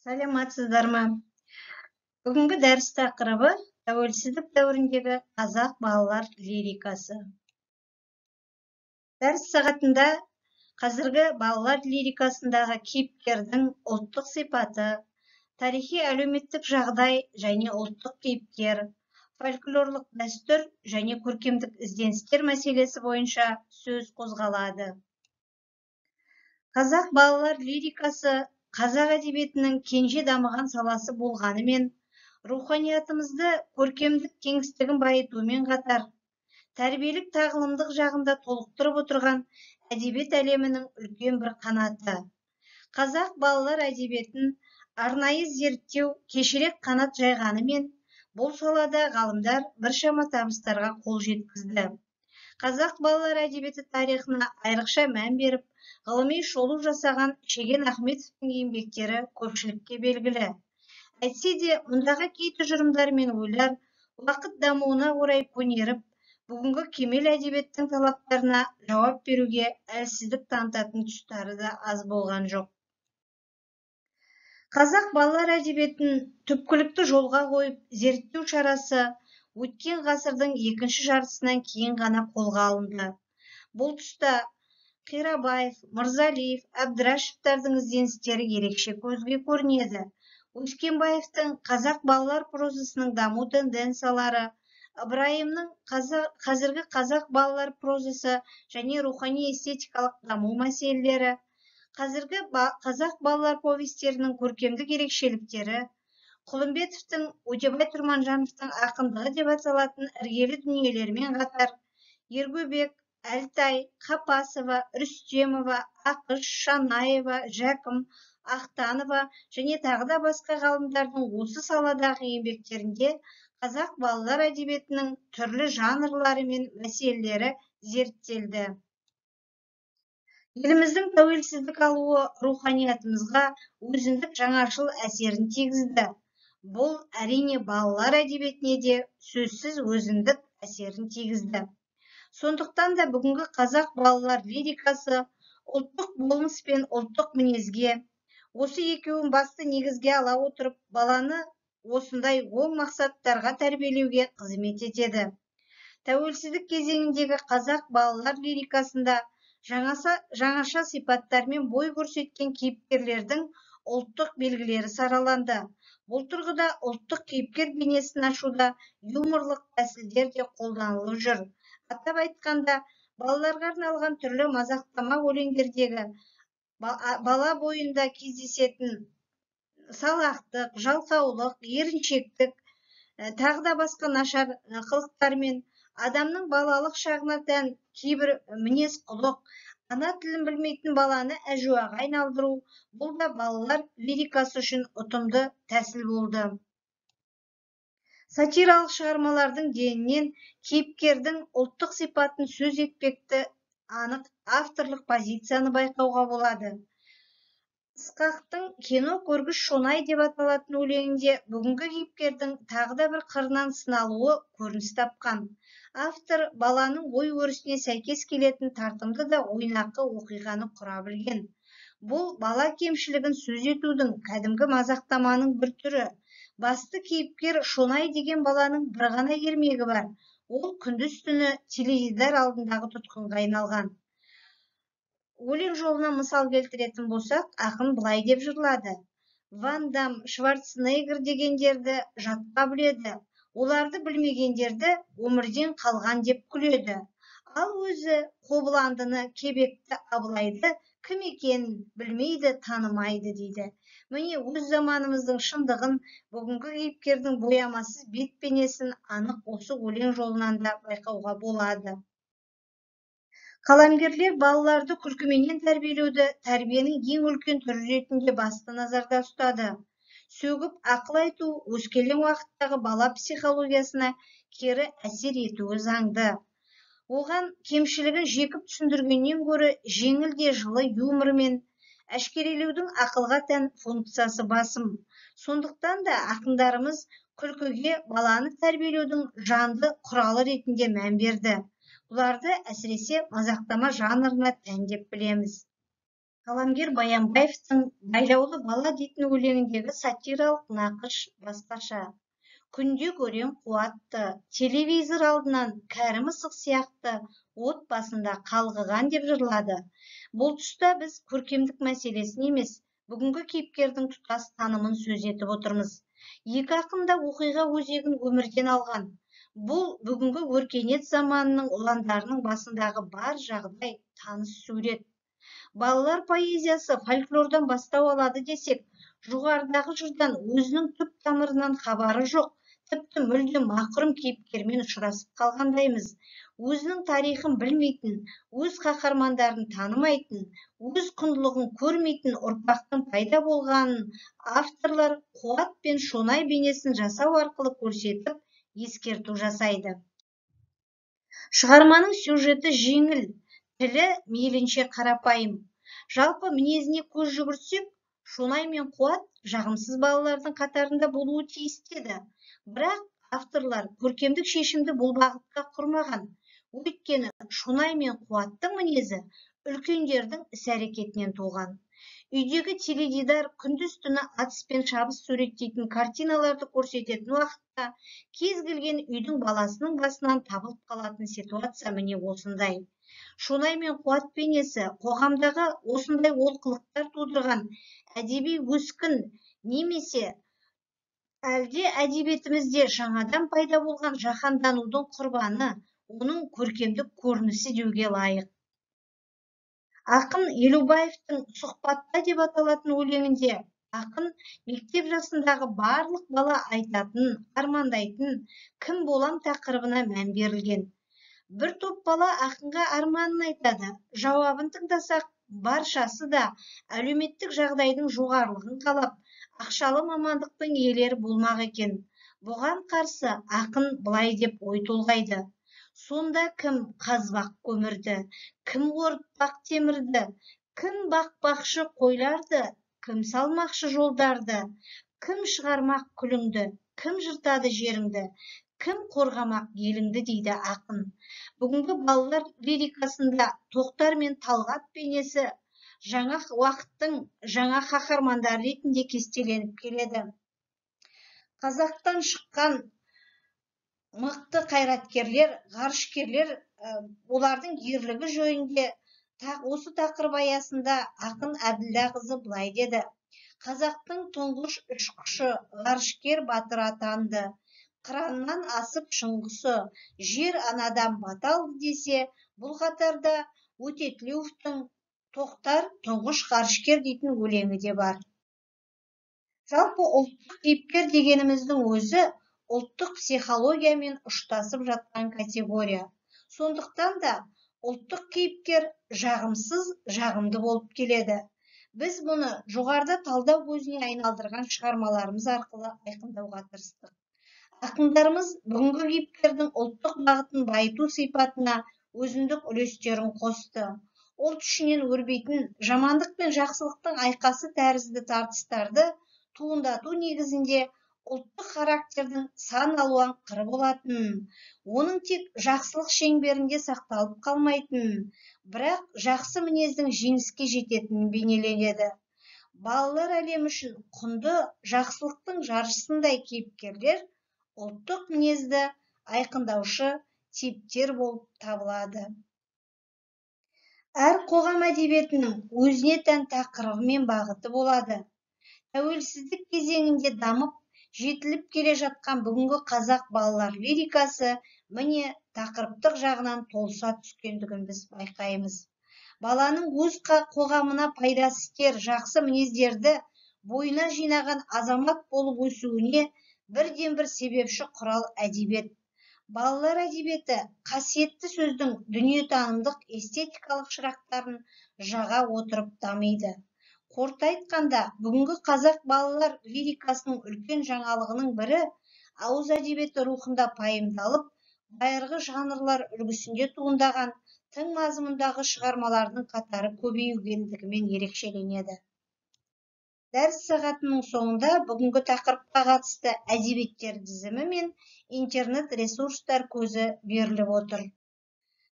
Саламатсыздар ма? Бүгінгі дәріс тақырыбы тәуелсіздік дәуіріндегі қазақ балалар лирикасы. Дәріс сағатында қазіргі балалар лирикасындағы кейіпкердің ұлттық сипаты, тарихи әлеуметтік жағдай және ұлттық кейіпкер, фольклорлық дәстүр және көркемдік ізденістер мәселесі бойынша сөз қозғалады. Қазақ балалар лирикасы қазақ әдебиетінің кенже дамыған саласы болғанымен, руханиятымызды көркемдік кеңістігін байытумен қатар, тәрбиелік тағылымдық жағында толықтырып отырған әдебиет әлемінің үлкен бір қанаты. Қазақ балалар әдебиетін арнайы зерттеу кешірек қанат жайғанымен, бұл салада ғалымдар біршама табыстарға қол жеткізді. Қазақ балалар әдебиеті тарихына айрықша мән беріп, ғылыми шолу жасаған Шеген Ахметовтың еңбектері көпшілікке белгілі. Әйтсе де, мұндағы кей тұжырымдар мен ойлар уақыт дамуына орай көнеріп, бүгінгі кемел әдебиеттің талаптарына жауап беруге әлсіздік танытатын тұстары да аз болған жоқ. Қазақ балалар әдебиетін түпкілікті жолға қойып, зерттеу шарасы өткен ғасырдың екінші жартысынан кейін ғана қолға алынды. Бұл тұста Қирабаев, Мырзалиев, Әбдірашевтардың ізденістері ерекше көзге көрінеді. Өскенбаевтың қазақ балалар прозасының даму тенденциялары, Ыбырайымның қазіргі қазақ балалар прозасы және рухани эстетикалық даму мәселелері, қазіргі қазақ балалар повестерінің көркемдік ерекшеліктері, Құлымбетовтің Өтебай Тұрманжановтың ақындығы деп аталатын іргелі дүниелермен қатар, Ергөбек, Әлтай, Қапасова, Рүстемова, Ақыш, Шанаева, Жәкім, Ақтанова және тағы да басқа ғалымдардың осы саладағы еңбектерінде қазақ балалар әдебиетінің түрлі жанрлары мен мәселелері зерттелді. Еліміздің тәуелсіздік алуы руханиятымызға өзіндік жаңашыл әсерін тигізді. Бұл әрине балалар әдебиетіне де сөзсіз өзіндік әсерін тигізді. Сондықтан да бүгінгі қазақ балалар лирикасы ұлттық болмыс пен ұлттық мінезге, осы екеуін басты негізге ала отырып, баланы осындай оң мақсаттарға тәрбиелеуге қызмет етеді. Тәуелсіздік кезеңіндегі қазақ балалар лирикасында жаңаша сипаттармен бой көрсеткен кейіпкерлердің ұлттық белгілері сараланды. Бұл тұрғыда ұлттық кейіпкер бейнесін ашуда юморлық тәсілдер де қолданылып жүр. Атап айтқанда, балаларға арналған түрлі мазақтама өлеңдердегі бала бойында кездесетін салақтық, жалқаулық, еріншектік, тағы да басқа нашар қылықтар мен адамның балалық шағына тән кейбір мінез құлық, ана тілін білмейтін баланы әжуаға айналдыру, бұл да балалар лирикасы үшін ұтымды тәсіл болды. Сатиралық шығармалардың денінен кейіпкердің ұлттық сипатын сөз етпекті анық авторлық позицияны байқауға болады. Ысқақтың кино көргіш Шонай деп аталатын өлеңінде бүгінгі кейіпкердің тағы да бір қырынан сыналуы көрініс тапқан. Автор баланың ой өрісіне сәйкес келетін тартымды да ойнақы оқиғаны құра білген. Бұл бала кемшілігін сөз етудің кәдімгі мазақтаманың бір түрі. Басты кейіпкер Шонай деген баланың бір ғана ермегі бар. Ол күндіз-түні теледидар алдындағы тұтқынға айналған. Өлең жолына мысал келтіретін болсақ, ақын былай деп жырлады: Ван Дам, Шварценеггер дегендерді жатқа біледі, оларды білмегендерді өмірден қалған деп күледі. Ал өзі Қобыландыны, Кебекті, Абылайды кім екенін білмейді, танымайды дейді. Міне, өз заманымыздың шындығын, бүгінгі кейіпкердің боямасыз бет бейнесін анық осы өлең жолынан да байқауға болады. Қаламгерлер балаларды күлкіменен тәрбиелеуді тәрбиенің ең үлкен түрі ретінде басты назарда ұстады. Сөгіп ақыл айту өскелең уақыттағы бала психологиясына кері әсер етуі заңды. Оған кемшілігін жекіп түсіндіргеннен гөрі жеңіл де жылы юмормен әшкерелеудің ақылға тән функциясы басым. Сондықтан да ақындарымыз күлкіге баланы тәрбиелеудің жанды құралы ретінде мән берді. Бұларды әсіресе мазақтама жанрына тән деп білеміз. Қаламгер Баянбаевтың «Байлаулы бала» дейтін өлеңіндегі сатиралық нақыш басқаша. Күнде көрем қуатты, телевизор алдынан кәрі мысық сияқты отбасында қалғыған деп жырлады. Бұл тұста біз көркемдік мәселесін емес, бүгінгі кейіпкердің тұтас танымын сөз етіп отырмыз. Екі ақын да оқиға өзегін өмірден алған. Бұл бүгінгі өркениет заманының ұландарының басындағы бар жағдай, таныс сурет. Балалар поэзиясы фольклордан бастау алады десек, жоғарыдағы жырдан өзінің түп тамырынан хабары жоқ, тіпті мүлде мақұрым кейіпкермен ұшырасып қалғандаймыз. Өзінің тарихын білмейтін, өз қаһармандарын танымайтын, өз құндылығын көрмейтін ұрпақтың пайда болғанын авторлар Қуат пен Шонай бейнесін жасау арқылы көрсетіп, ескерту жасайды. Шығарманың сюжеті жеңіл, тілі мейлінше қарапайым. Жалпы мінезіне көз жүгіртсек, Шонай мен Қуат жағымсыз балалардың қатарында болуы тиіс еді. Бірақ авторлар көркемдік шешімді бұл бағытқа құрмаған. Өйткені Шонай мен Қуаттың мінезі үлкендердің іс-әрекетінен туған. Үйдегі теледидар күндіз-түні атыс пен шабыс суреттейтін картиналарды көрсететін уақытта кез келген үйдің баласының басынан табылып қалатын ситуация міне осындай. Шонай мен Қуат бейнесі қоғамдағы осындай олқылықтар тудырған әдеби өскін немесе әлде әдебиетімізде жаңадан пайда болған жаһанданудың құрбаны, оның көркемдік көрінісі деуге лайық. Ақын Елубаевтың «Сұхбатта» деп аталатын өлеңінде ақын мектеп жасындағы барлық бала айтатын, армандайтын кім болам тақырыбына мән берілген. Бір топ бала ақынға арманын айтады. Жауабын тыңдасақ, баршасы да әлеуметтік жағдайдың жоғарылығын қалап, ақшалы мамандықтың иелері болмақ екен. Бұған қарсы ақын былай деп ой толғайды. Сонда кім қазбақ көмірді, кім қорытпақ темірді, кім бақпақшы қойларды, кім салмақшы жолдарды, кім шығармақ күліңді, кім жыртады жеріңді, кім қорғамақ еліңді дейді ақын. Бүгінгі балалар лирикасында Тоқтар мен Талғат бейнесі жаңа уақыттың жаңа қаһармандары ретінде кестеленіп келеді. Қазақтан шыққан мықты қайраткерлер, ғарышкерлер, олардың ерлігі жөнінде осы тақырып аясында ақын Әбділдақызы былай деді. Қазақтың тұңғыш ұшқышы ғарышкер батыр атанды. Қыраннан асып шыңғысы, жер анадан бата алды десе, бұл қатарда Өтетілеуовтың Тоқтар тұңғыш ғарышкер дейтін өлеңі де бар. Жалпы ұлттық кейіпкер дегеніміздің өзі ұлттық психологиямен ұштасып жатқан категория. Сондықтан да ұлттық кейіпкер жағымсыз, жағымды болып келеді. Біз мұны жоғарыда талдау көзіне айналдырған шығармаларымыз арқылы айқындауға тырыстық. Ақындарымыз бүгінгі кейіпкердің ұлттық бағытын байыту сипатына өзіндік үлестерін қосты. Ұлт ішінен өрбейтін жамандық пен жақсылықтың айқасы тәрізді тартыстарды туындату негізінде ұлттық характердің сан алуан қыры болатын, оның тек жақсылық шеңберінде сақталып қалмайтын, бірақ жақсы мінездің жеңіске жететінін бейнеленеді. Балалар әлемі үшін құнды жақсылықтың жаршысындай кейіпкерлер ұлттық мінезді айқындаушы типтер болып табылады. Әр қоғам әдебиетінің өзіне тән тақырыбы мен бағыты болады. Тәуелсіздік кезеңінде дамып, жетіліп келе жатқан бүгінгі қазақ балалар лирикасы міне тақырыптық жағынан толыса түскендігін біз байқаймыз. Баланың өз қоғамына пайдасы тиер жақсы мінездерді бойына жинаған азамат болып өсуіне бірден бір себепші құрал әдебиет. Балалар әдебиеті қасиетті сөздің дүниетанымдық эстетикалық шырақтарын жаға отырып дамиды. Қорыта айтқанда, бүгінгі қазақ балалар лирикасының үлкен жаңалығының бірі ауыз әдебиеті рухында пайымдалып, байырғы жанрлар үлгісінде туындаған тың мазмұндағы шығармалардың қатары көбейгендігімен ерекшеленеді. Дәріс сағатының соңында бүгінгі тақырыпқа қатысты әдебиеттер тізімі мен интернет ресурстар көзі беріліп отыр.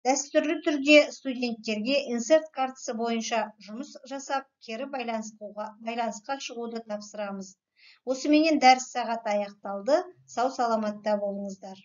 Дәстүрлі түрде студенттерге инсерт картасы бойынша жұмыс жасап, кері байланысқа шығуды тапсырамыз. Осыменен дәріс сағаты аяқталды. Сау саламатта болыңыздар.